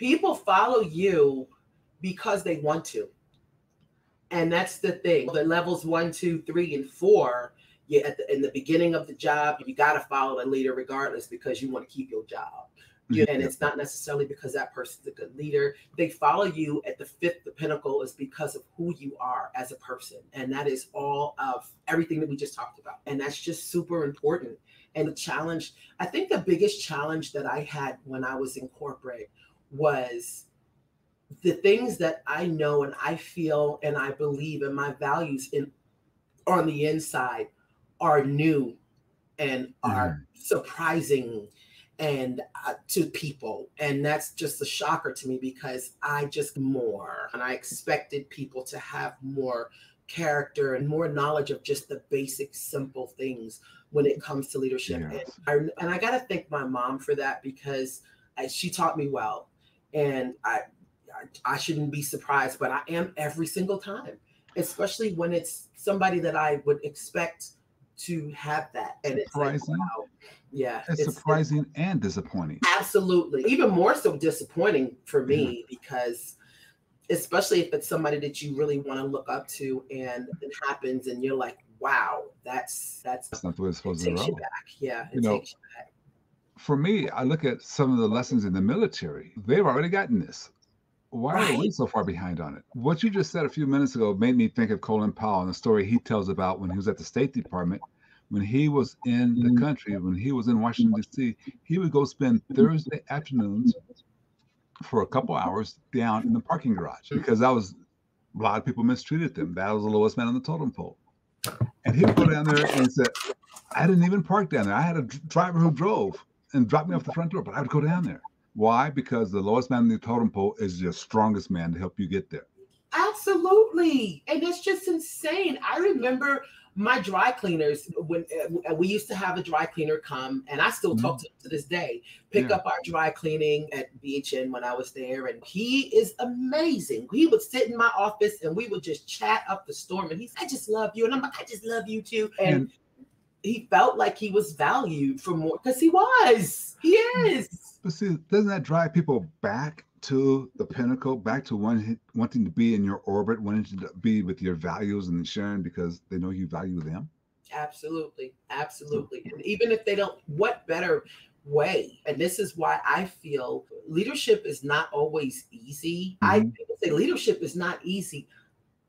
People follow you because they want to. And that's the thing. The levels 1, 2, 3, and 4, in the beginning of the job, you got to follow the leader regardless because you want to keep your job. And it's not necessarily because that person's a good leader. They follow you at the 5th, the pinnacle is because of who you are as a person. And that is all of everything that we just talked about. And that's just super important. And the challenge, I think the biggest challenge that I had when I was in corporate was the things that I know and I feel and I believe in my values on the inside are new and are surprising and to people. And that's just a shocker to me because I expected people to have more character and more knowledge of just the basic, simple things when it comes to leadership. Yes. And I got to thank my mom for that because she taught me well. And I shouldn't be surprised, but I am every single time, especially when it's somebody that I would expect to have that. And surprising. It's like, wow. Yeah. It's surprising and disappointing. Absolutely. Even more so disappointing for me because especially if it's somebody that you really want to look up to and it happens and you're like, wow, that's not the way it's supposed to roll. It takes you back. Yeah. It takes you back. For me, I look at some of the lessons in the military. They've already gotten this. Why are we so far behind on it? What you just said a few minutes ago made me think of Colin Powell and the story he tells about when he was at the State Department. When he was in the country, when he was in Washington, D.C., he would go spend Thursday afternoons for a couple hours down in the parking garage because a lot of people mistreated them. That was the lowest man on the totem pole. And he would go down there and said, I didn't even park down there. I had a driver who drove and dropped me off the front door, but I would go down there. Why? Because the lowest man on the totem pole is your strongest man to help you get there. Absolutely. And it's just insane. I remember my dry cleaners, when we used to have a dry cleaner come, and I still talk to him to this day, pick up our dry cleaning at BHN when I was there. And he is amazing. He would sit in my office and we would just chat up the storm. And he's, I just love you. And I'm like, I just love you too. And he felt like he was valued for more because he is. But see, doesn't that drive people back to the pinnacle, back to wanting to be in your orbit, wanting to be with your values and sharing because they know you value them? Absolutely. Absolutely. And even if they don't, what better way? And this is why I feel leadership is not always easy. People say leadership is not easy.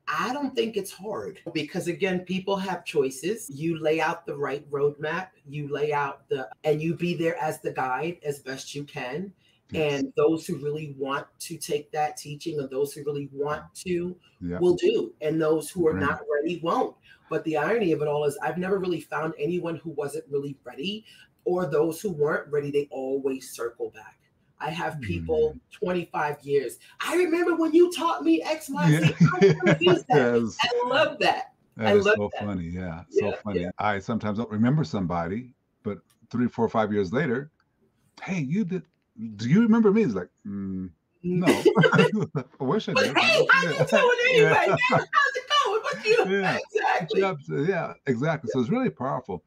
I don't think it's hard because, again, people have choices. You lay out the right roadmap, you lay out and you be there as the guide as best you can. Yes. And those who really want to take that teaching and those who really want to will do. And those who are not ready won't. But the irony of it all is I've never really found anyone who wasn't really ready, or those who weren't ready, they always circle back. I have people 25 years. I remember when you taught me X, Y, Z. I use that. I love that. That is so funny. Yeah. So funny. Yeah. I sometimes don't remember somebody, but 3, 4, 5 years later, hey, do you remember me? It's like, no. I wish I did. Hey, how you doing anyway? How's it going? What you? Exactly. Yeah, exactly. So it's really powerful.